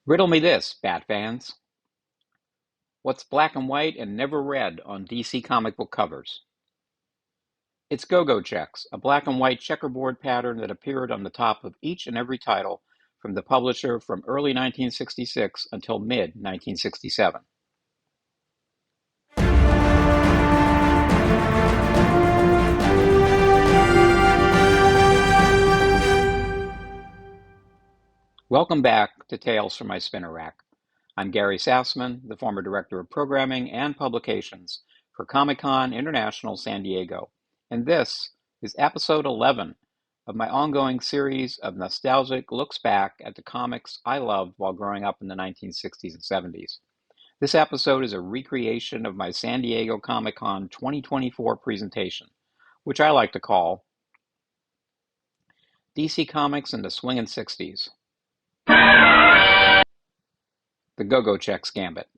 Riddle me this, Bat fans. What's black and white and never red on DC comic book covers? It's Go-Go Checks, a black and white checkerboard pattern that appeared on the top of each and every title from the publisher from early 1966 until mid-1967. Welcome back to Tales from My Spinner Rack. I'm Gary Sassman, the former Director of Programming and Publications for Comic-Con International San Diego, and this is episode 11 of my ongoing series of nostalgic looks back at the comics I loved while growing up in the 1960s and 70s. This episode is a recreation of my San Diego Comic-Con 2024 presentation, which I like to call DC Comics in the Swingin' 60s. The Go-Go Checks Gambit.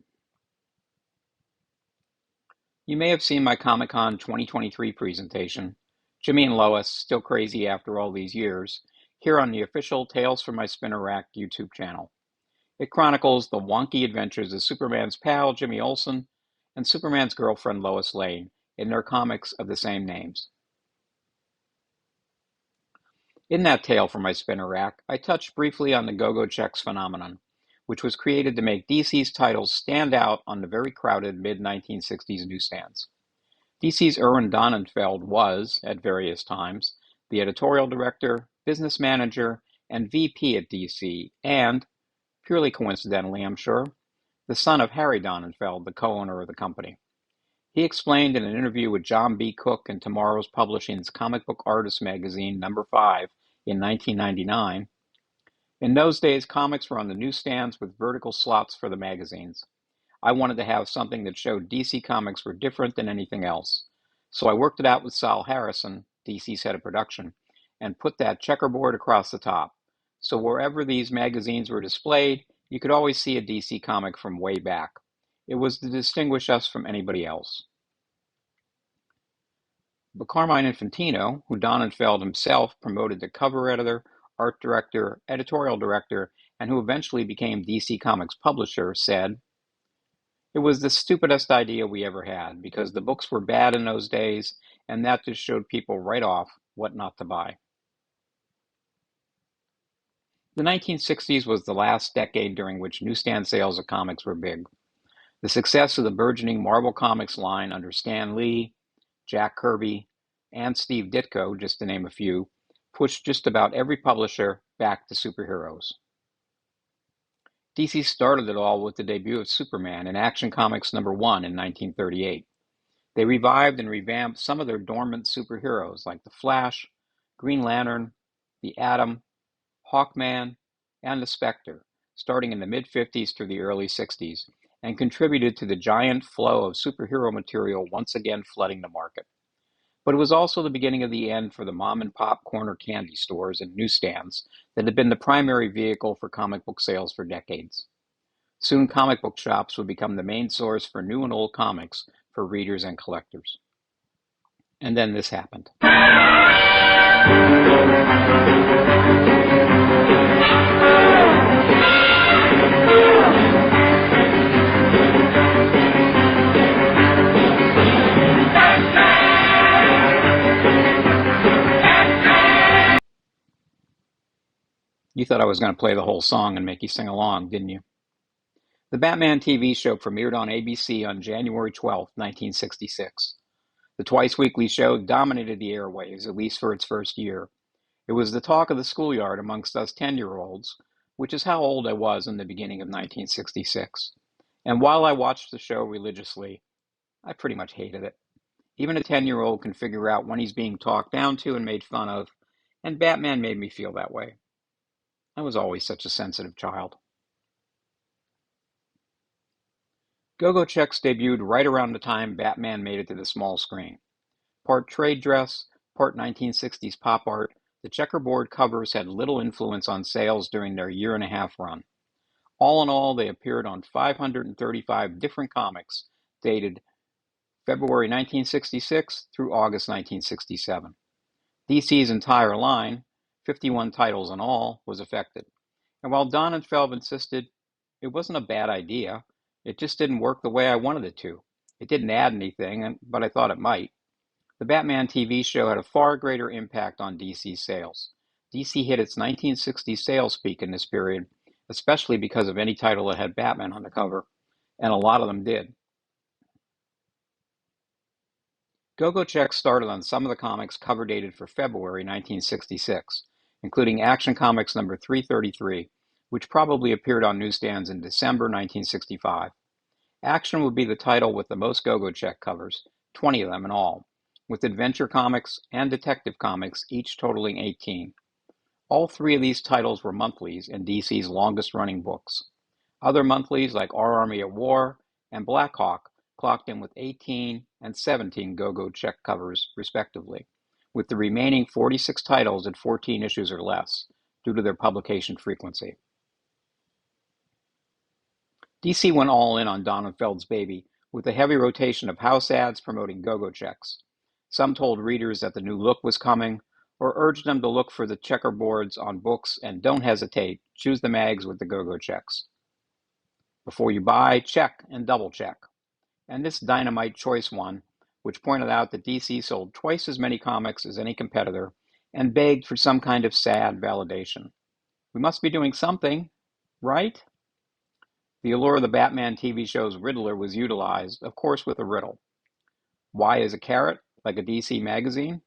You may have seen my Comic-Con 2023 presentation, Jimmy and Lois, Still Crazy After All These Years, here on the official Tales from My Spinner Rack YouTube channel. It chronicles the wonky adventures of Superman's pal, Jimmy Olsen, and Superman's girlfriend, Lois Lane, in their comics of the same names. In that Tale from My Spinner Rack, I touched briefly on the Go-Go Checks phenomenon, which was created to make DC's titles stand out on the very crowded mid-1960s newsstands. DC's Irwin Donenfeld was, at various times, the editorial director, business manager, and VP at DC, and, purely coincidentally I'm sure, the son of Harry Donenfeld, the co-owner of the company. He explained in an interview with John B. Cook in Tomorrow's Publishing's Comic Book Artist magazine, number 5, in 1999, in those days, comics were on the newsstands with vertical slots for the magazines. I wanted to have something that showed DC Comics were different than anything else. So I worked it out with Sal Harrison, DC's head of production, and put that checkerboard across the top. So wherever these magazines were displayed, you could always see a DC comic from way back. It was to distinguish us from anybody else. But Carmine Infantino, who Donenfeld himself promoted to cover editor, art director, editorial director, and who eventually became DC Comics publisher, said, "It was the stupidest idea we ever had because the books were bad in those days, and that just showed people right off what not to buy." The 1960s was the last decade during which newsstand sales of comics were big. The success of the burgeoning Marvel Comics line under Stan Lee, Jack Kirby, and Steve Ditko, just to name a few, pushed just about every publisher back to superheroes. DC started it all with the debut of Superman in Action Comics number 1 in 1938. They revived and revamped some of their dormant superheroes like the Flash, Green Lantern, the Atom, Hawkman, and the Spectre, starting in the mid-50s through the early 60s, and contributed to the giant flow of superhero material once again flooding the market. But it was also the beginning of the end for the mom-and-pop corner candy stores and newsstands that had been the primary vehicle for comic book sales for decades. Soon comic book shops would become the main source for new and old comics for readers and collectors. And then this happened. You thought I was going to play the whole song and make you sing along, didn't you? The Batman TV show premiered on ABC on January 12, 1966. The twice-weekly show dominated the airwaves, at least for its first year. It was the talk of the schoolyard amongst us 10-year-olds, which is how old I was in the beginning of 1966. And while I watched the show religiously, I pretty much hated it. Even a 10-year-old can figure out when he's being talked down to and made fun of, and Batman made me feel that way. I was always such a sensitive child. Go-Go Checks debuted right around the time Batman made it to the small screen. Part trade dress, part 1960s pop art, the checkerboard covers had little influence on sales during their year-and-a-half run. All in all, they appeared on 535 different comics, dated February 1966 through August 1967. DC's entire line, 51 titles in all, was affected. And while Donenfeld insisted It wasn't a bad idea. It just didn't work the way I wanted it to. It didn't add anything, but I thought it might. The Batman TV show had a far greater impact on DC's sales. DC hit its 1960 sales peak in this period, especially because of any title that had Batman on the cover, and a lot of them did. Go-Go checks started on some of the comics cover dated for February 1966, including Action Comics number 333, which probably appeared on newsstands in December 1965. Action would be the title with the most Go-Go check covers, 20 of them in all, with Adventure Comics and Detective Comics each totaling 18. All three of these titles were monthlies in DC's longest-running books. Other monthlies like Our Army at War and Blackhawk clocked in with 18 and 17 Go-Go check covers, respectively, with the remaining 46 titles at 14 issues or less, due to their publication frequency. DC went all in on Donenfeld's baby, with a heavy rotation of house ads promoting Go-Go checks. Some told readers that the new look was coming, or urged them to look for the checkerboards on books and don't hesitate, choose the mags with the Go-Go checks. Before you buy, check and double check. And this dynamite choice one, which pointed out that DC sold twice as many comics as any competitor and begged for some kind of sad validation. We must be doing something, right? The allure of the Batman TV show's Riddler was utilized, of course with a riddle. Why is a carrot like a DC magazine?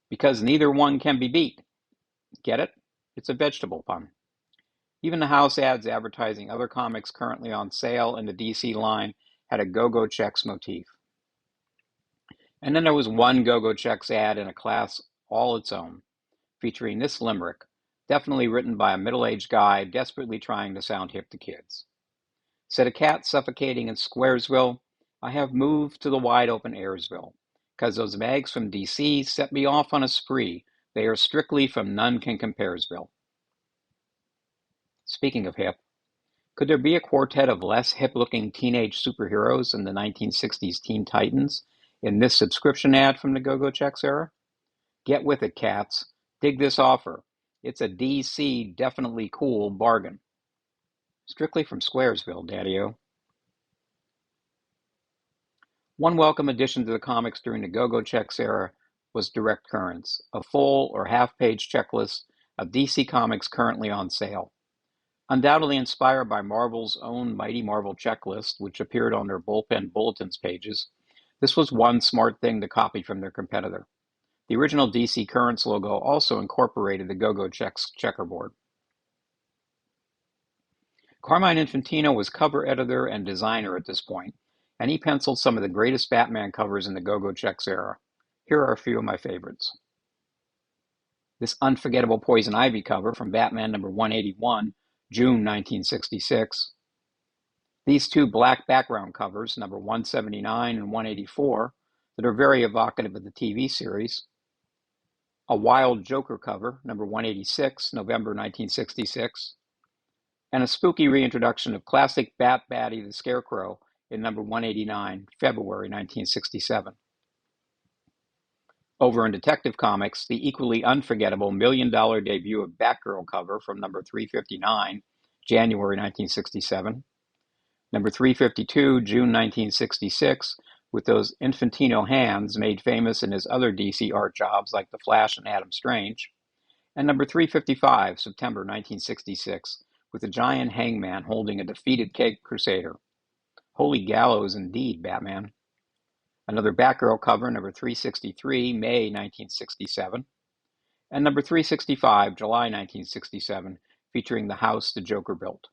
Because neither one can be beat. Get it? It's a vegetable pun. Even the house ads advertising other comics currently on sale in the DC line had a Go-Go checks motif. And then there was one Go-Go checks ad in a class all its own, featuring this limerick, definitely written by a middle-aged guy desperately trying to sound hip to kids. Said a cat suffocating in Squaresville, I have moved to the wide-open Airsville, 'cause those mags from DC set me off on a spree. They are strictly from None Can Comparesville. Speaking of hip, could there be a quartet of less hip-looking teenage superheroes than the 1960s Teen Titans in this subscription ad from the Go-Go checks era? Get with it, cats. Dig this offer. It's a DC definitely cool bargain. Strictly from Squaresville, Daddy-O. One welcome addition to the comics during the Go-Go checks era was Direct Currents, a full or half-page checklist of DC comics currently on sale. Undoubtedly inspired by Marvel's own Mighty Marvel checklist, which appeared on their bullpen bulletins pages, this was one smart thing to copy from their competitor. The original DC Currents logo also incorporated the Go-Go checks checkerboard. Carmine Infantino was cover editor and designer at this point, and he penciled some of the greatest Batman covers in the Go-Go checks era. Here are a few of my favorites. This unforgettable Poison Ivy cover from Batman number 181, June 1966. These two black background covers, number 179 and 184, that are very evocative of the TV series. A Wild Joker cover, number 186, November 1966. And a spooky reintroduction of classic Bat Batty the Scarecrow in number 189, February 1967. Over in Detective Comics, the equally unforgettable $1 Million debut of Batgirl cover from number 359, January 1967. Number 352, June 1966, with those Infantino hands made famous in his other DC art jobs like The Flash and Adam Strange. And number 355, September 1966, with a giant hangman holding a defeated Caped Crusader. Holy gallows indeed, Batman. Another Batgirl cover, number 363, May 1967. And number 365, July 1967, featuring the house the Joker built.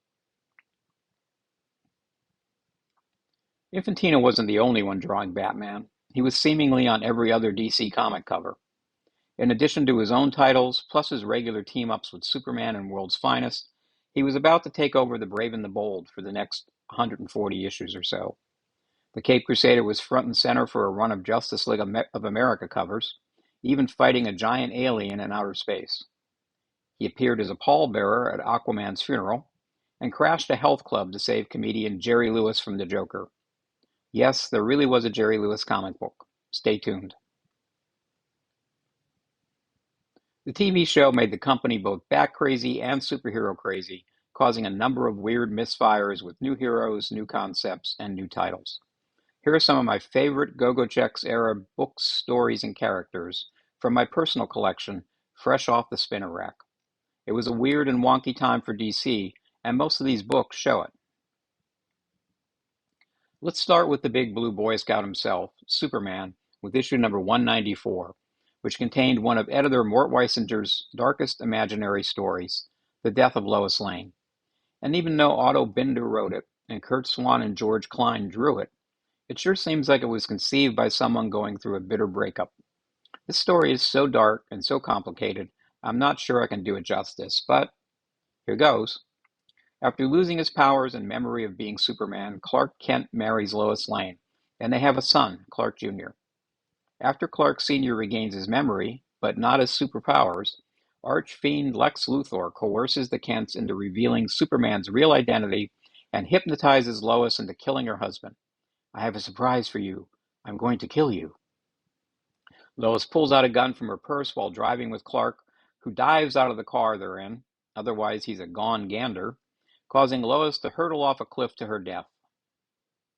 Infantino wasn't the only one drawing Batman. He was seemingly on every other DC comic cover. In addition to his own titles, plus his regular team-ups with Superman and World's Finest, he was about to take over the Brave and the Bold for the next 140 issues or so. The Caped Crusader was front and center for a run of Justice League of America covers, even fighting a giant alien in outer space. He appeared as a pallbearer at Aquaman's funeral, and crashed a health club to save comedian Jerry Lewis from the Joker. Yes, there really was a Jerry Lewis comic book. Stay tuned. The TV show made the company both bat crazy and superhero crazy causing a number of weird misfires with new heroes, new concepts, and new titles. Here are some of my favorite Go-Go-Chex era books, stories, and characters from my personal collection, fresh off the spinner rack. It was a weird and wonky time for DC, and most of these books show it. Let's start with the big blue Boy Scout himself, Superman, with issue number 194, which contained one of editor Mort Weisinger's darkest imaginary stories, The Death of Lois Lane. And even though Otto Binder wrote it, and Kurt Swan and George Klein drew it, it sure seems like it was conceived by someone going through a bitter breakup. This story is so dark and so complicated, I'm not sure I can do it justice, but here goes. After losing his powers and memory of being Superman, Clark Kent marries Lois Lane, and they have a son, Clark Jr. After Clark Sr. regains his memory, but not his superpowers, Archfiend Lex Luthor coerces the Kents into revealing Superman's real identity and hypnotizes Lois into killing her husband. I have a surprise for you. I'm going to kill you. Lois pulls out a gun from her purse while driving with Clark, who dives out of the car they're in, otherwise he's a gone gander, causing Lois to hurtle off a cliff to her death.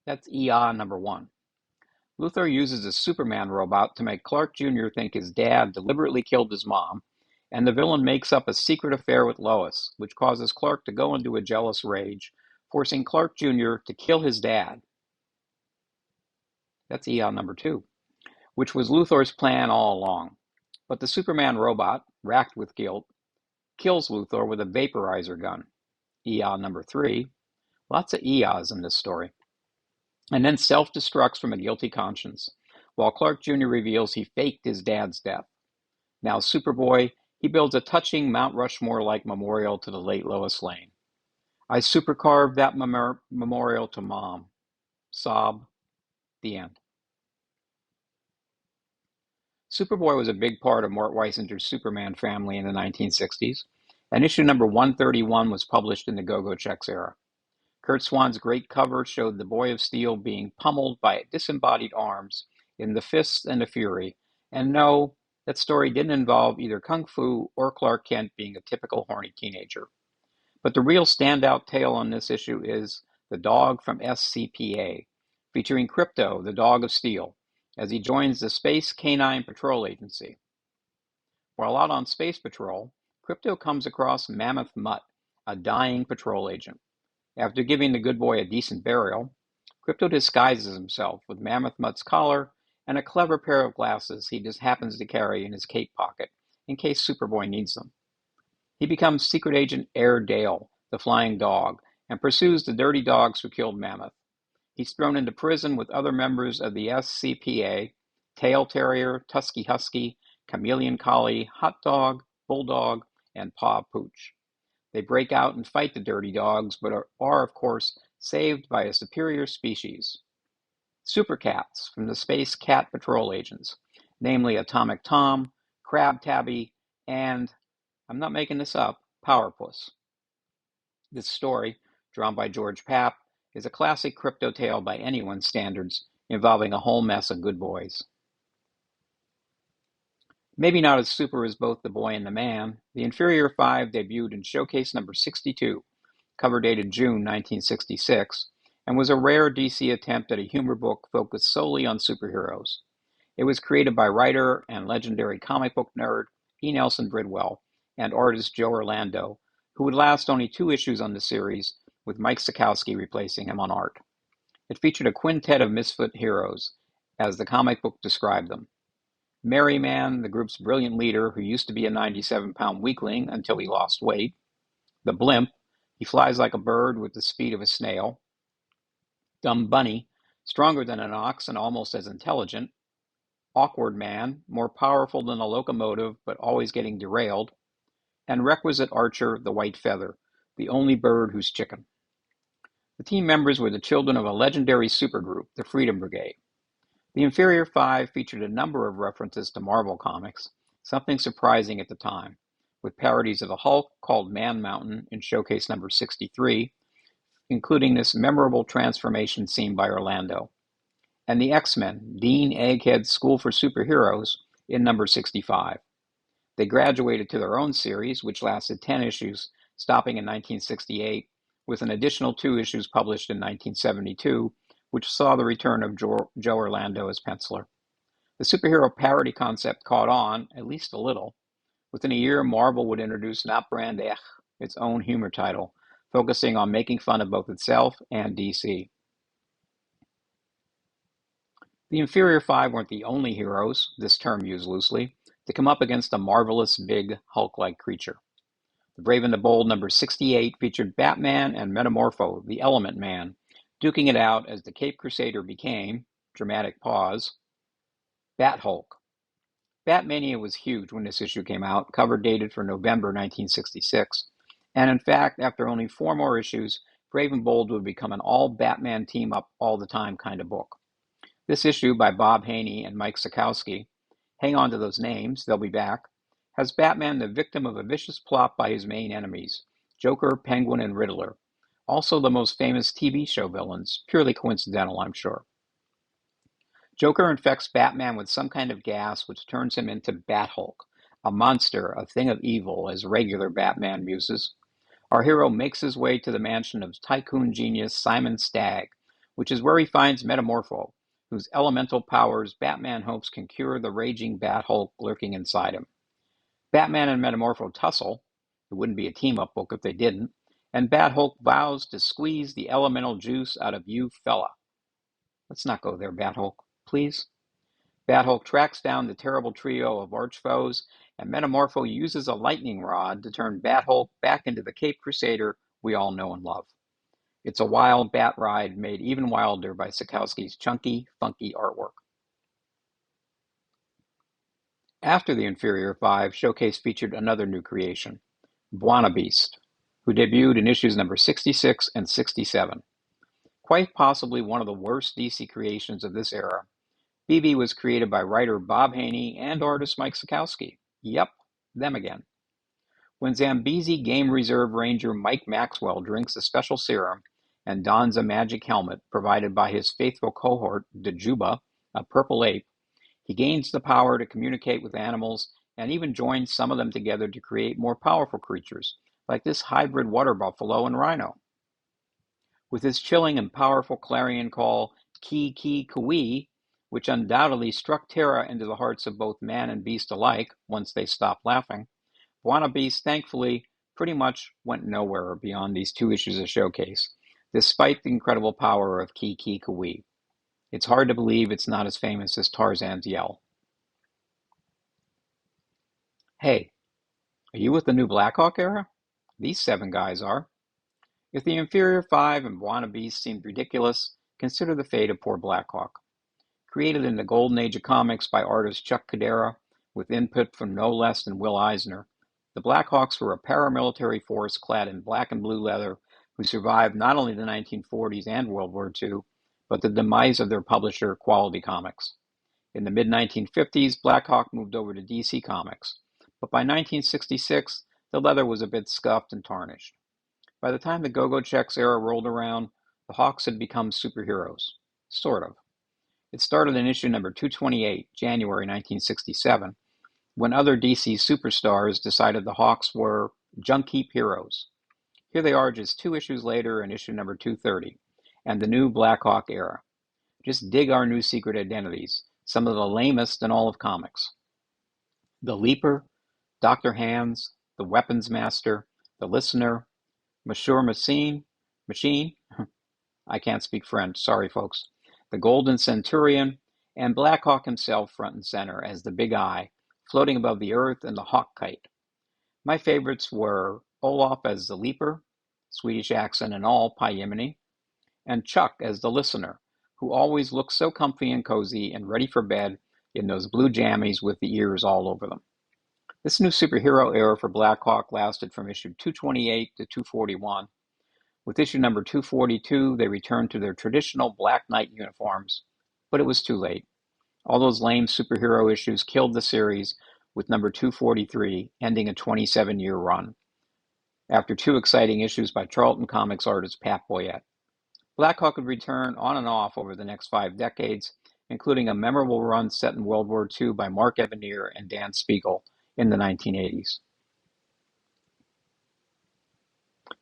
That's EA number 1. Luthor uses a Superman robot to make Clark Jr. think his dad deliberately killed his mom, and the villain makes up a secret affair with Lois, which causes Clark to go into a jealous rage, forcing Clark Jr. to kill his dad. That's EA number 2, which was Luthor's plan all along. But the Superman robot, racked with guilt, kills Luthor with a vaporizer gun. EA number 3. Lots of EAs in this story. And then self-destructs from a guilty conscience, while Clark Jr. reveals he faked his dad's death. Now Superboy, he builds a touching Mount Rushmore-like memorial to the late Lois Lane. I supercarved that memorial to Mom. Sob. The end. Superboy was a big part of Mort Weisinger's Superman family in the 1960s, and issue number 131 was published in the Go-Go-Chex era. Kurt Swan's great cover showed the Boy of Steel being pummeled by disembodied arms in The Fists and the Fury, and no, that story didn't involve either Kung Fu or Clark Kent being a typical horny teenager. But the real standout tale on this issue is The Dog from SCPA, featuring Krypto, the Dog of Steel, as he joins the Space Canine Patrol Agency. While out on space patrol, Krypto comes across Mammoth Mutt, a dying patrol agent. After giving the good boy a decent burial, Krypto disguises himself with Mammoth Mutt's collar and a clever pair of glasses he just happens to carry in his cape pocket in case Superboy needs them. He becomes Secret Agent Air Dale, the flying dog, and pursues the dirty dogs who killed Mammoth. He's thrown into prison with other members of the SCPA, Tail Terrier, Tusky Husky, Chameleon Collie, Hot Dog, Bulldog, and Paw Pooch. They break out and fight the dirty dogs, but are of course, saved by a superior species. Super Cats from the Space Cat Patrol agents, namely Atomic Tom, Crab Tabby, and, I'm not making this up, Powerpuss. This story, drawn by George Papp, is a classic Krypto tale by anyone's standards, involving a whole mess of good boys. Maybe not as super as both the boy and the man, the Inferior 5 debuted in Showcase number 62, cover dated June 1966, and was a rare DC attempt at a humor book focused solely on superheroes. It was created by writer and legendary comic book nerd E. Nelson Bridwell and artist Joe Orlando, who would last only 2 issues on the series, with Mike Sekowsky replacing him on art. It featured a quintet of misfit heroes, as the comic book described them. Merry Man, the group's brilliant leader, who used to be a 97-pound weakling until he lost weight. The Blimp, he flies like a bird with the speed of a snail. Dumb Bunny, stronger than an ox and almost as intelligent. Awkward Man, more powerful than a locomotive but always getting derailed. And Requisite Archer, the White Feather, the only bird who's chicken. The team members were the children of a legendary supergroup, the Freedom Brigade. The Inferior 5 featured a number of references to Marvel Comics, something surprising at the time, with parodies of the Hulk called Man Mountain in Showcase number 63, including this memorable transformation scene by Orlando, and the X-Men, Dean Egghead's School for Superheroes, in number 65. They graduated to their own series, which lasted 10 issues, stopping in 1968, with an additional 2 issues published in 1972, which saw the return of Joe Orlando as penciler. The superhero parody concept caught on, at least a little. Within a year, Marvel would introduce Not Brand Ech, its own humor title, focusing on making fun of both itself and DC. The Inferior Five weren't the only heroes, this term used loosely, to come up against a marvelous, big, Hulk-like creature. The Brave and the Bold number 68 featured Batman and Metamorpho, the Element Man, duking it out as the Caped Crusader became, dramatic pause, Bat-Hulk. Batmania was huge when this issue came out, cover dated for November 1966, and in fact, after only 4 more issues, Brave and Bold would become an all-Batman team-up all the time kind of book. This issue, by Bob Haney and Mike Sekowsky, hang on to those names, they'll be back, has Batman the victim of a vicious plot by his main enemies, Joker, Penguin, and Riddler, also the most famous TV show villains, purely coincidental, I'm sure. Joker infects Batman with some kind of gas which turns him into Bat-Hulk, a monster, a thing of evil, as regular Batman muses. Our hero makes his way to the mansion of tycoon genius Simon Stagg, which is where he finds Metamorpho, whose elemental powers Batman hopes can cure the raging Bat-Hulk lurking inside him. Batman and Metamorpho tussle, it wouldn't be a team-up book if they didn't, and Bat-Hulk vows to squeeze the elemental juice out of you fella. Let's not go there, Bat-Hulk, please. Bat-Hulk tracks down the terrible trio of arch foes, and Metamorpho uses a lightning rod to turn Bat-Hulk back into the Caped Crusader we all know and love. It's a wild bat ride made even wilder by Sekowsky's chunky, funky artwork. After the Inferior Five, Showcase featured another new creation, Bwana Beast, who debuted in issues number 66 and 67. Quite possibly one of the worst DC creations of this era, BB was created by writer Bob Haney and artist Mike Sekowsky. Yep, them again. When Zambezi Game Reserve Ranger Mike Maxwell drinks a special serum and dons a magic helmet provided by his faithful cohort, Dajuba, a purple ape, he gains the power to communicate with animals and even joins some of them together to create more powerful creatures, like this hybrid water buffalo and rhino. With his chilling and powerful clarion call, Ki Ki Kui, which undoubtedly struck terror into the hearts of both man and beast alike once they stopped laughing, Bwana Beast thankfully pretty much went nowhere beyond these 2 issues of Showcase, despite the incredible power of Ki Ki Kui. It's hard to believe it's not as famous as Tarzan's yell. Hey, are you with the new Blackhawk era? These 7 guys are. If the Inferior Five and Bwana Beast seemed ridiculous, consider the fate of poor Blackhawk. Created in the golden age of comics by artist Chuck Cadera, with input from no less than Will Eisner, the Blackhawks were a paramilitary force clad in black and blue leather who survived not only the 1940s and World War II, but the demise of their publisher, Quality Comics. In the mid-1950s, Blackhawk moved over to DC Comics, but by 1966, the leather was a bit scuffed and tarnished. By the time the Go-Go Checks era rolled around, the Hawks had become superheroes. Sort of. It started in issue number 228, January 1967, when other DC superstars decided the Hawks were junk heap heroes. Here they are just 2 issues later in issue number 230, and the new Blackhawk era. Just dig our new secret identities, some of the lamest in all of comics. The Leaper, Dr. Hands, the Weapons Master, the Listener, Monsieur Machine, I can't speak French, sorry folks, the Golden Centurion, and Blackhawk himself front and center as the Big Eye, floating above the earth in the Hawk Kite. My favorites were Olaf as the Leaper, Swedish accent and all, Pie-Yemeni, and Chuck as the Listener, who always looked so comfy and cozy and ready for bed in those blue jammies with the ears all over them. This new superhero era for Blackhawk lasted from issue 228 to 241. With issue number 242, they returned to their traditional Black Knight uniforms, but it was too late. All those lame superhero issues killed the series, with number 243 ending a 27-year run, after 2 exciting issues by Charlton Comics artist Pat Boyette. Blackhawk would return on and off over the next 5 decades, including a memorable run set in World War II by Mark Evanier and Dan Spiegel in the 1980s.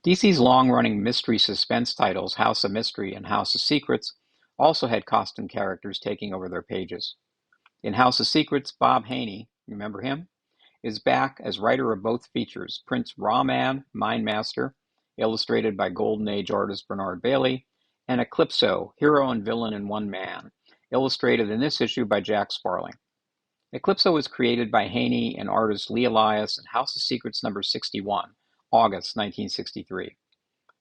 DC's long-running mystery suspense titles, House of Mystery and House of Secrets, also had costume characters taking over their pages. In House of Secrets, Bob Haney, remember him, is back as writer of both features, Prince Rahman, Mindmaster, illustrated by Golden Age artist Bernard Bailey, and Eclipso, hero and villain in one man, illustrated in this issue by Jack Sparling. Eclipso was created by Haney and artist Lee Elias in House of Secrets number 61, August 1963.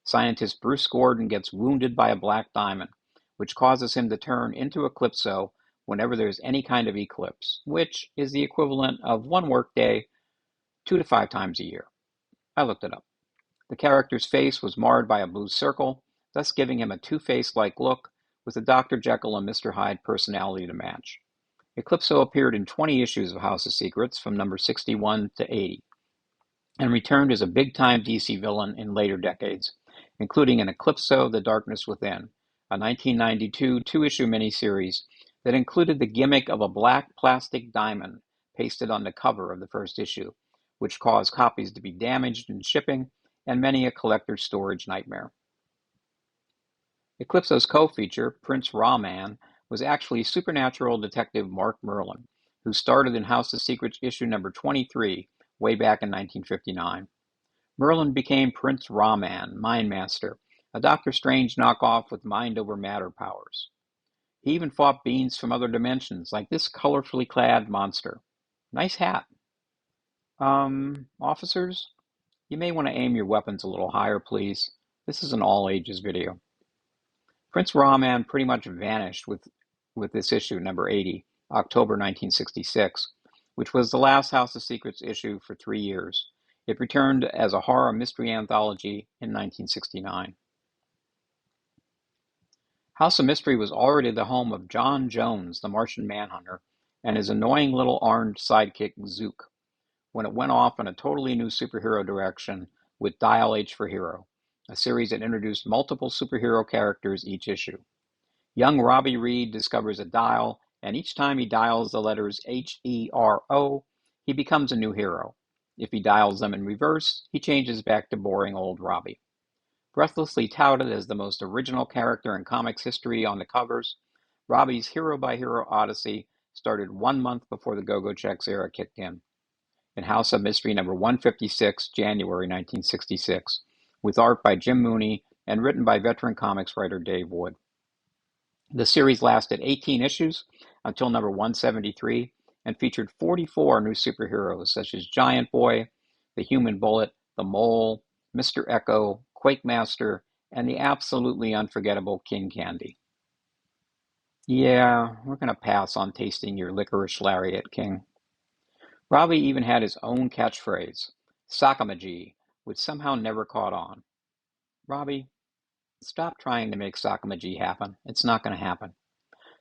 Scientist Bruce Gordon gets wounded by a black diamond, which causes him to turn into Eclipso whenever there's any kind of eclipse, which is the equivalent of one workday 2 to 5 times a year. I looked it up. The character's face was marred by a blue circle, thus giving him a Two-Face-like look with a Dr. Jekyll and Mr. Hyde personality to match. Eclipso appeared in 20 issues of House of Secrets from number 61 to 80, and returned as a big-time DC villain in later decades, including in Eclipso: The Darkness Within, a 1992 two-issue miniseries that included the gimmick of a black plastic diamond pasted on the cover of the first issue, which caused copies to be damaged in shipping and many a collector's storage nightmare. Eclipso's co-feature, Prince Rahman, was actually supernatural detective Mark Merlin, who started in House of Secrets issue number 23 way back in 1959. Merlin became Prince Rahman, Mindmaster, a Doctor Strange knockoff with mind-over-matter powers. He even fought beings from other dimensions, like this colorfully clad monster. Nice hat. Officers, you may want to aim your weapons a little higher, please. This is an all-ages video. Prince Rahman pretty much vanished with this issue, number 80, October 1966, which was the last House of Secrets issue for 3 years. It returned as a horror mystery anthology in 1969. House of Mystery was already the home of John Jones, the Martian Manhunter, and his annoying little orange sidekick, Zook, when it went off in a totally new superhero direction with Dial H for Hero, a series that introduced multiple superhero characters each issue. Young Robbie Reed discovers a dial, and each time he dials the letters H-E-R-O, he becomes a new hero. If he dials them in reverse, he changes back to boring old Robbie. Breathlessly touted as the most original character in comics history on the covers, Robbie's hero-by-hero odyssey started 1 month before the Go-Go Checks era kicked in House of Mystery number 156, January 1966, with art by Jim Mooney and written by veteran comics writer Dave Wood. The series lasted 18 issues until number 173 and featured 44 new superheroes such as Giant Boy, the Human Bullet, the Mole, Mr. Echo, Quakemaster, and the absolutely unforgettable King Candy. Yeah, we're going to pass on tasting your licorice lariat, King. Robbie even had his own catchphrase, Sakamaji, which somehow never caught on. Robbie, stop trying to make Sakamaji happen. It's not going to happen.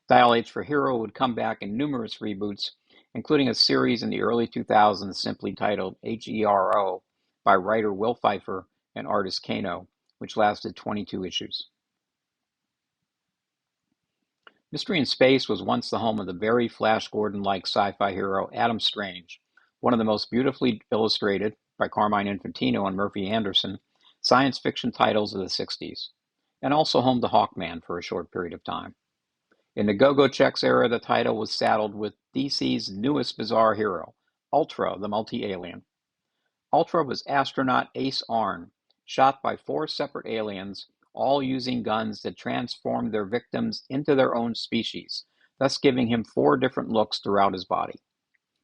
Dial H for Hero would come back in numerous reboots, including a series in the early 2000s simply titled H-E-R-O by writer Will Pfeiffer and artist Kano, which lasted 22 issues. Mystery in Space was once the home of the very Flash Gordon-like sci-fi hero Adam Strange, one of the most beautifully illustrated, by Carmine Infantino and Murphy Anderson, science fiction titles of the 60s, and also home to Hawkman for a short period of time. In the Go-Go Checks era, the title was saddled with DC's newest bizarre hero, Ultra, the multi-alien. Ultra was astronaut Ace Arn, shot by 4 separate aliens, all using guns that transformed their victims into their own species, thus giving him 4 different looks throughout his body.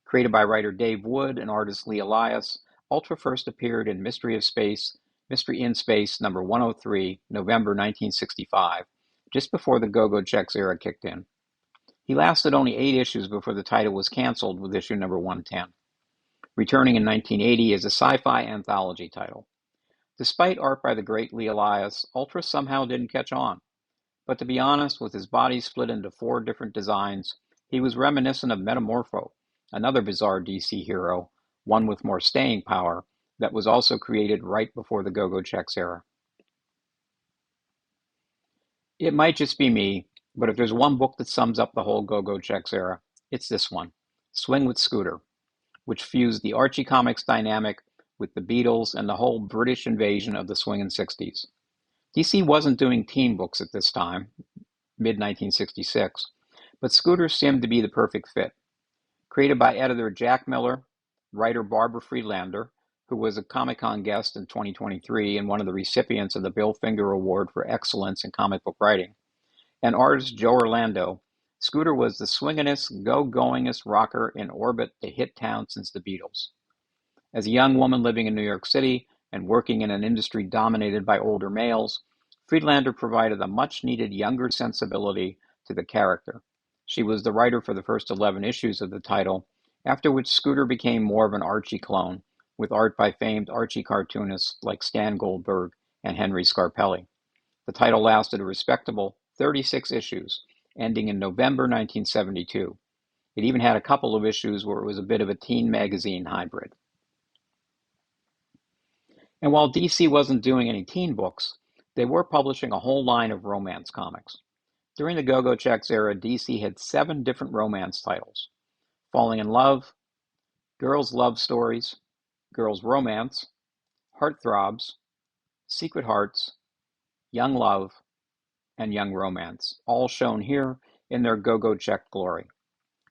Created by writer Dave Wood and artist Lee Elias, Ultra first appeared in Mystery in Space number 103, November 1965, just before the Go-Go Checks era kicked in. He lasted only 8 issues before the title was canceled with issue number 110, returning in 1980 as a sci-fi anthology title. Despite art by the great Lee Elias, Ultra somehow didn't catch on. But to be honest, with his body split into 4 different designs, he was reminiscent of Metamorpho, another bizarre DC hero, one with more staying power, that was also created right before the Go-Go Checks era. It might just be me, but if there's one book that sums up the whole Go-Go Checks era, it's this one, Swing with Scooter, which fused the Archie Comics dynamic with the Beatles and the whole British invasion of the swingin' 60s. DC wasn't doing teen books at this time, mid-1966, but Scooter seemed to be the perfect fit. Created by editor Jack Miller, writer Barbara Friedlander, who was a Comic-Con guest in 2023 and one of the recipients of the Bill Finger Award for Excellence in Comic Book Writing, and artist Joe Orlando, Scooter was the swingin'est, go-goingest rocker in orbit, a hit town since the Beatles. As a young woman living in New York City and working in an industry dominated by older males, Friedlander provided a much-needed younger sensibility to the character. She was the writer for the first 11 issues of the title, after which Scooter became more of an Archie clone, with art by famed Archie cartoonists like Stan Goldberg and Henry Scarpelli. The title lasted a respectable 36 issues, ending in November 1972. It even had a couple of issues where it was a bit of a teen magazine hybrid. And while DC wasn't doing any teen books, they were publishing a whole line of romance comics. During the Go-Go Checks era, DC had 7 different romance titles: Falling in Love, Girls' Love Stories, Girls' Romance, Heartthrobs, Secret Hearts, Young Love, and Young Romance, all shown here in their Go-Go Check glory.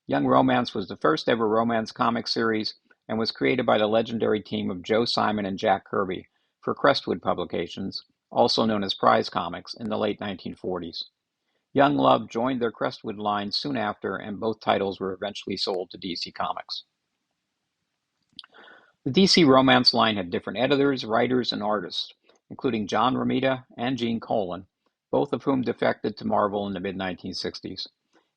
Young Romance was the first ever romance comic series and was created by the legendary team of Joe Simon and Jack Kirby for Crestwood Publications, also known as Prize Comics, in the late 1940s. Young Love joined their Crestwood line soon after, and both titles were eventually sold to DC Comics. The DC Romance line had different editors, writers, and artists, including John Romita and Gene Colan, both of whom defected to Marvel in the mid-1960s,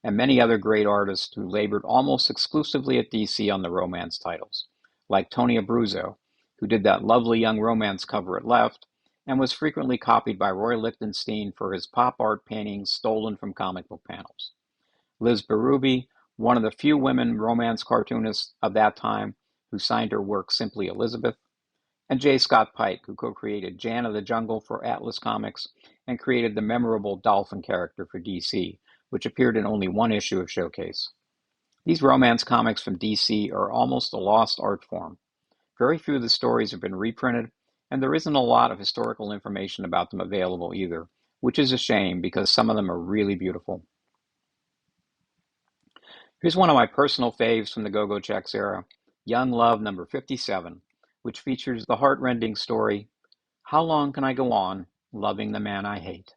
and many other great artists who labored almost exclusively at DC on the romance titles, like Tony Abruzzo, who did that lovely Young Romance cover at left, and was frequently copied by Roy Lichtenstein for his pop art paintings stolen from comic book panels. Liz Berube, one of the few women romance cartoonists of that time who signed her work simply Elizabeth, and J. Scott Pike, who co-created Jan of the Jungle for Atlas Comics and created the memorable Dolphin character for DC, which appeared in only one issue of Showcase. These romance comics from DC are almost a lost art form. Very few of the stories have been reprinted, and there isn't a lot of historical information about them available either, which is a shame because some of them are really beautiful. Here's one of my personal faves from the Go-Go Checks era, Young Love number 57, which features the heart-rending story, How Long Can I Go On Loving the Man I Hate?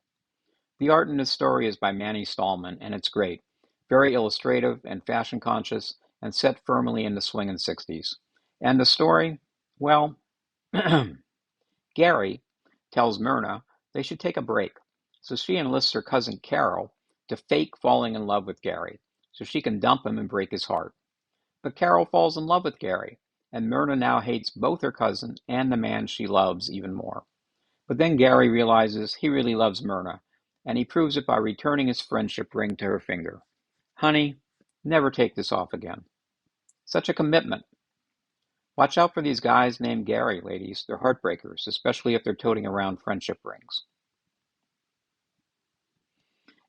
The art in this story is by Manny Stallman, and it's great. Very illustrative and fashion-conscious, and set firmly in the swingin' 60s. And the story, well, Gary tells Myrna they should take a break, so she enlists her cousin Carol to fake falling in love with Gary, so she can dump him and break his heart. But Carol falls in love with Gary, and Myrna now hates both her cousin and the man she loves even more. But then Gary realizes he really loves Myrna, and he proves it by returning his friendship ring to her finger. Honey, never take this off again. Such a commitment. Watch out for these guys named Gary, ladies. They're heartbreakers, especially if they're toting around friendship rings.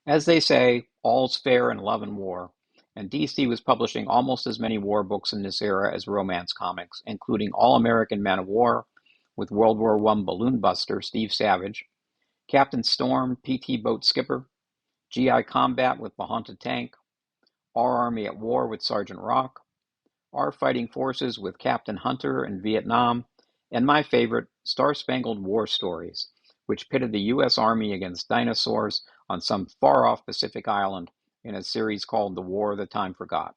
As they say, all's fair in love and war, and DC was publishing almost as many war books in this era as romance comics, including All-American Man of War with World War I balloon buster Steve Savage, Captain Storm, PT Boat Skipper, GI Combat with Bahunta Tank, Our Army at War with Sergeant Rock, Our Fighting Forces with Captain Hunter in Vietnam, and my favorite, Star-Spangled War Stories, which pitted the U.S. Army against dinosaurs on some far-off Pacific island in a series called The War the Time Forgot.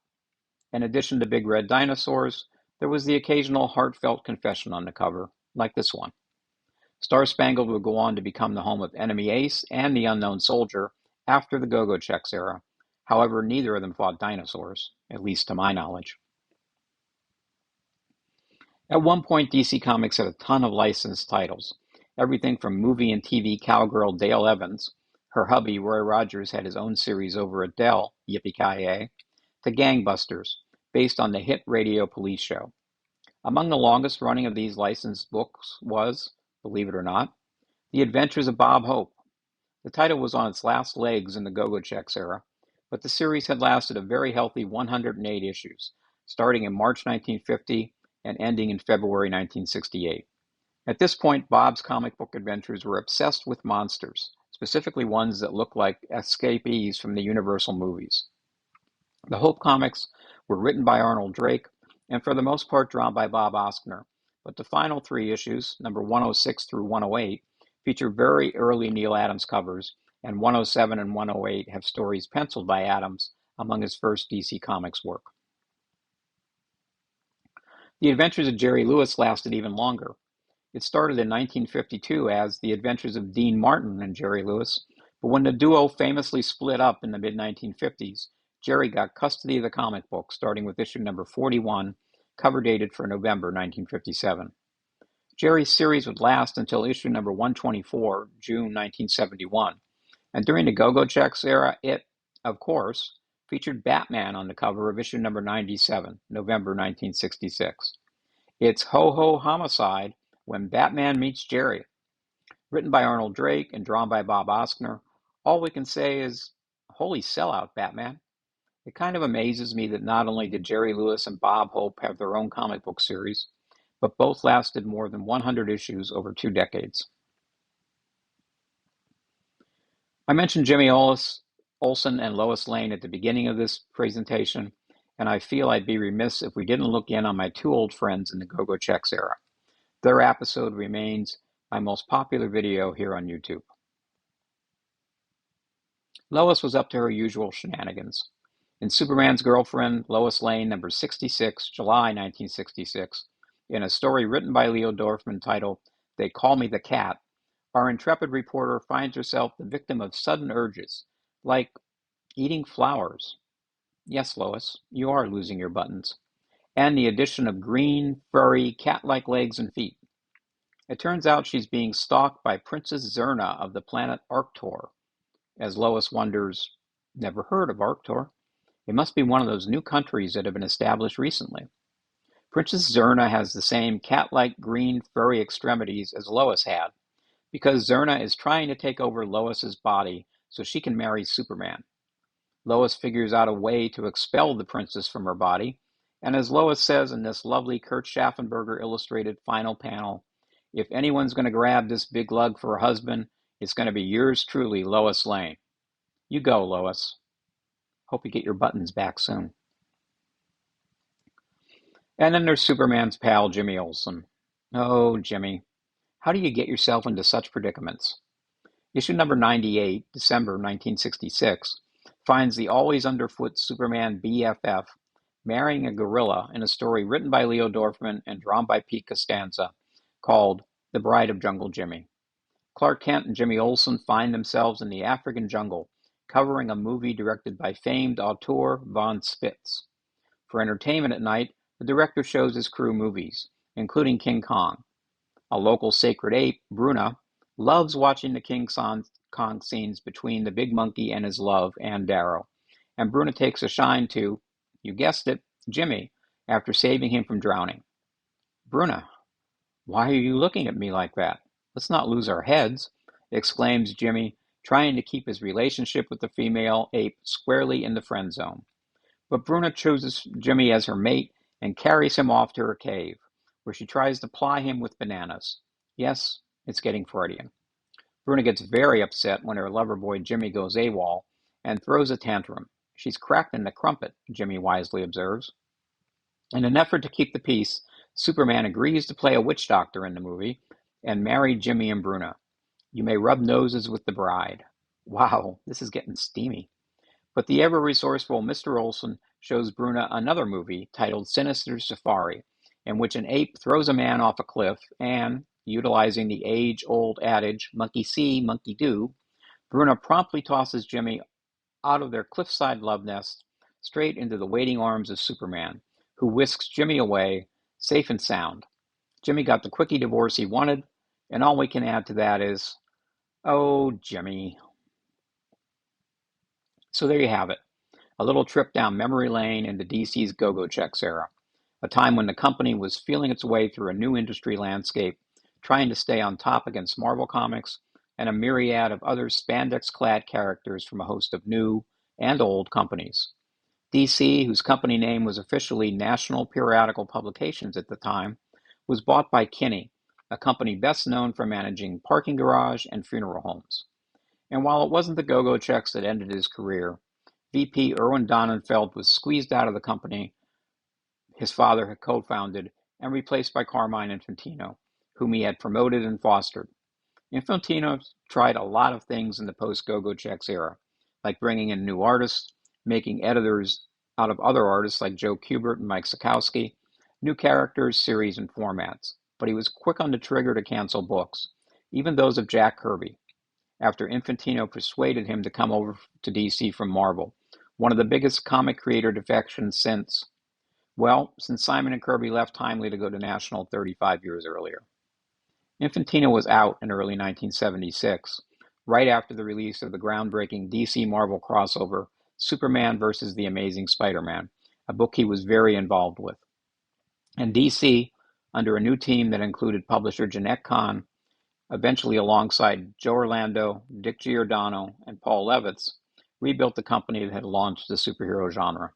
In addition to big red dinosaurs, there was the occasional heartfelt confession on the cover, like this one. Star-Spangled would go on to become the home of Enemy Ace and the Unknown Soldier after the Go-Go Checks era. However, neither of them fought dinosaurs, at least to my knowledge. At one point, DC Comics had a ton of licensed titles. Everything from movie and TV cowgirl Dale Evans, her hubby Roy Rogers had his own series over at Dell, Yippee-Ki-Yay, to Gangbusters, based on the hit radio police show. Among the longest running of these licensed books was, believe it or not, The Adventures of Bob Hope. The title was on its last legs in the Go-Go Checks era, but the series had lasted a very healthy 108 issues, starting in March 1950 and ending in February 1968. At this point, Bob's comic book adventures were obsessed with monsters, specifically ones that looked like escapees from the Universal movies. The Hope comics were written by Arnold Drake and for the most part drawn by Bob Oskner, but the final three issues, number 106 through 108, feature very early Neal Adams covers, and 107 and 108 have stories penciled by Adams among his first DC Comics work. The adventures of Jerry Lewis lasted even longer. It started in 1952 as The Adventures of Dean Martin and Jerry Lewis, but when the duo famously split up in the mid-1950s, Jerry got custody of the comic book, starting with issue number 41, cover dated for November 1957. Jerry's series would last until issue number 124, June 1971, and during the Go-Go Checks era, it, of course, featured Batman on the cover of issue number 97, November 1966. It's Ho-Ho Homicide when Batman meets Jerry. Written by Arnold Drake and drawn by Bob Oskner, all we can say is, holy sellout, Batman. It kind of amazes me that not only did Jerry Lewis and Bob Hope have their own comic book series, but both lasted more than 100 issues over 2 decades. I mentioned Jimmy Olsen and Lois Lane at the beginning of this presentation, and I feel I'd be remiss if we didn't look in on my 2 old friends in the Go-Go Checks era. Their episode remains my most popular video here on YouTube. Lois was up to her usual shenanigans. In Superman's Girlfriend, Lois Lane, number 66, July 1966, in a story written by Leo Dorfman titled They Call Me the Cat, our intrepid reporter finds herself the victim of sudden urges, like eating flowers. Yes, Lois, you are losing your buttons. And the addition of green, furry, cat-like legs and feet. It turns out she's being stalked by Princess Zerna of the planet Arctur. As Lois wonders, never heard of Arctur. It must be one of those new countries that have been established recently. Princess Zerna has the same cat-like green furry extremities as Lois had, because Zerna is trying to take over Lois's body so she can marry Superman. Lois figures out a way to expel the princess from her body, and as Lois says in this lovely Kurt Schaffenberger illustrated final panel, if anyone's going to grab this big lug for a husband, it's going to be yours truly, Lois Lane. You go, Lois. Hope you get your buttons back soon. And then there's Superman's pal, Jimmy Olsen. Oh, Jimmy, how do you get yourself into such predicaments? Issue number 98, December 1966, finds the always underfoot Superman BFF marrying a gorilla in a story written by Leo Dorfman and drawn by Pete Costanza called The Bride of Jungle Jimmy. Clark Kent and Jimmy Olsen find themselves in the African jungle, covering a movie directed by famed auteur Von Spitz. For entertainment at night, the director shows his crew movies, including King Kong. A local sacred ape, Bwana, loves watching the King Kong scenes between the big monkey and his love, Ann Darrow, and Bwana takes a shine to, you guessed it, Jimmy, after saving him from drowning. Bwana, why are you looking at me like that? Let's not lose our heads, exclaims Jimmy, trying to keep his relationship with the female ape squarely in the friend zone. But Bwana chooses Jimmy as her mate and carries him off to her cave, where she tries to ply him with bananas. Yes, it's getting Freudian. Bwana gets very upset when her lover boy Jimmy goes AWOL and throws a tantrum. She's cracked in the crumpet, Jimmy wisely observes. In an effort to keep the peace, Superman agrees to play a witch doctor in the movie and marry Jimmy and Bwana. You may rub noses with the bride. Wow, this is getting steamy. But the ever-resourceful Mr. Olsen shows Bwana another movie titled Sinister Safari, in which an ape throws a man off a cliff and, utilizing the age-old adage, monkey see, monkey do, Bwana promptly tosses Jimmy out of their cliffside love nest straight into the waiting arms of Superman, who whisks Jimmy away, safe and sound. Jimmy got the quickie divorce he wanted, and all we can add to that is, oh, Jimmy. So there you have it, a little trip down memory lane into DC's Go-Go Checks era, a time when the company was feeling its way through a new industry landscape, trying to stay on top against Marvel Comics and a myriad of other spandex-clad characters from a host of new and old companies. DC, whose company name was officially National Periodical Publications at the time, was bought by Kinney, a company best known for managing parking garage and funeral homes. And while it wasn't the Go-Go checks that ended his career, VP Irwin Donenfeld was squeezed out of the company his father had co-founded and replaced by Carmine Infantino, whom he had promoted and fostered. Infantino tried a lot of things in the post-Go-Go checks era, like bringing in new artists, making editors out of other artists like Joe Kubert and Mike Sikowski, new characters, series, and formats. But he was quick on the trigger to cancel books, even those of Jack Kirby, after Infantino persuaded him to come over to DC from Marvel, one of the biggest comic creator defections since Simon and Kirby left Timely to go to National 35 years earlier. Infantino was out in early 1976, right after the release of the groundbreaking DC Marvel crossover Superman vs. the Amazing Spider-Man, a book he was very involved with. And DC, under a new team that included publisher Jeanette Kahn, eventually alongside Joe Orlando, Dick Giordano, and Paul Levitz, rebuilt the company that had launched the superhero genre.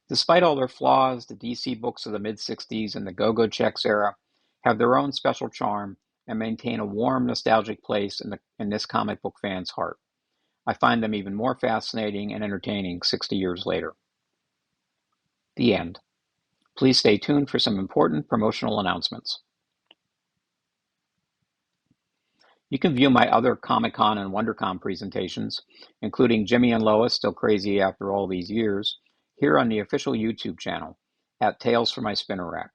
Despite all their flaws, the DC books of the mid-60s and the Go-Go checks era have their own special charm and maintain a warm, nostalgic place in this comic book fan's heart. I find them even more fascinating and entertaining 60 years later. The end. Please stay tuned for some important promotional announcements. You can view my other Comic-Con and WonderCon presentations, including Jimmy and Lois, Still Crazy After All These Years, here on the official YouTube channel at Tales from My Spinner Rack,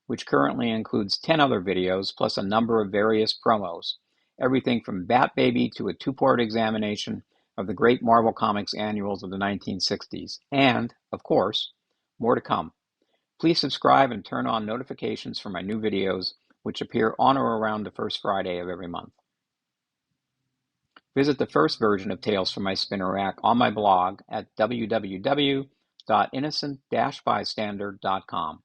which currently includes 10 other videos plus a number of various promos, everything from Bat Baby to a 2-part examination of the great Marvel Comics annuals of the 1960s, and, of course, more to come. Please subscribe and turn on notifications for my new videos, which appear on or around the first Friday of every month. Visit the first version of Tales from My Spinner Rack on my blog at www.innocent-bystander.com.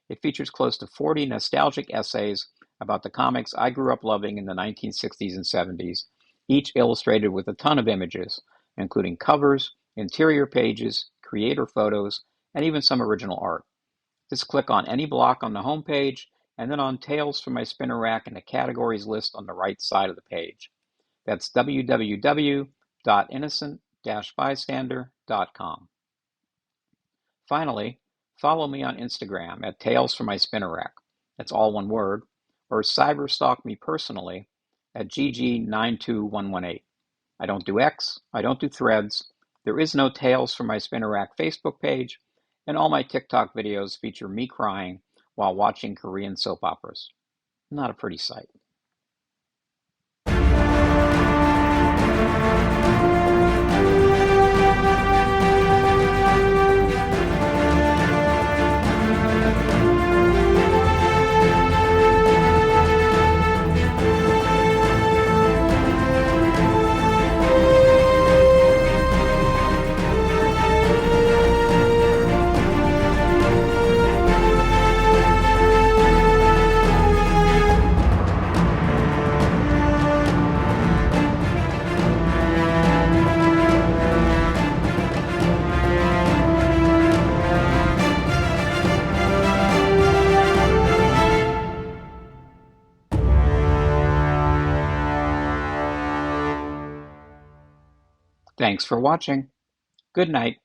It features close to 40 nostalgic essays about the comics I grew up loving in the 1960s and 70s, each illustrated with a ton of images, including covers, interior pages, creator photos, and even some original art. Just click on any block on the home page, and then on Tales from My Spinner Rack in the categories list on the right side of the page. That's www.innocent-bystander.com. Finally, follow me on Instagram at Tales from My Spinner Rack. That's all one word. Or cyberstalk me personally at GG92118. I don't do X, I don't do Threads, there is no Tales from My Spinner Rack Facebook page, and all my TikTok videos feature me crying while watching Korean soap operas. Not a pretty sight. Thanks for watching. Good night.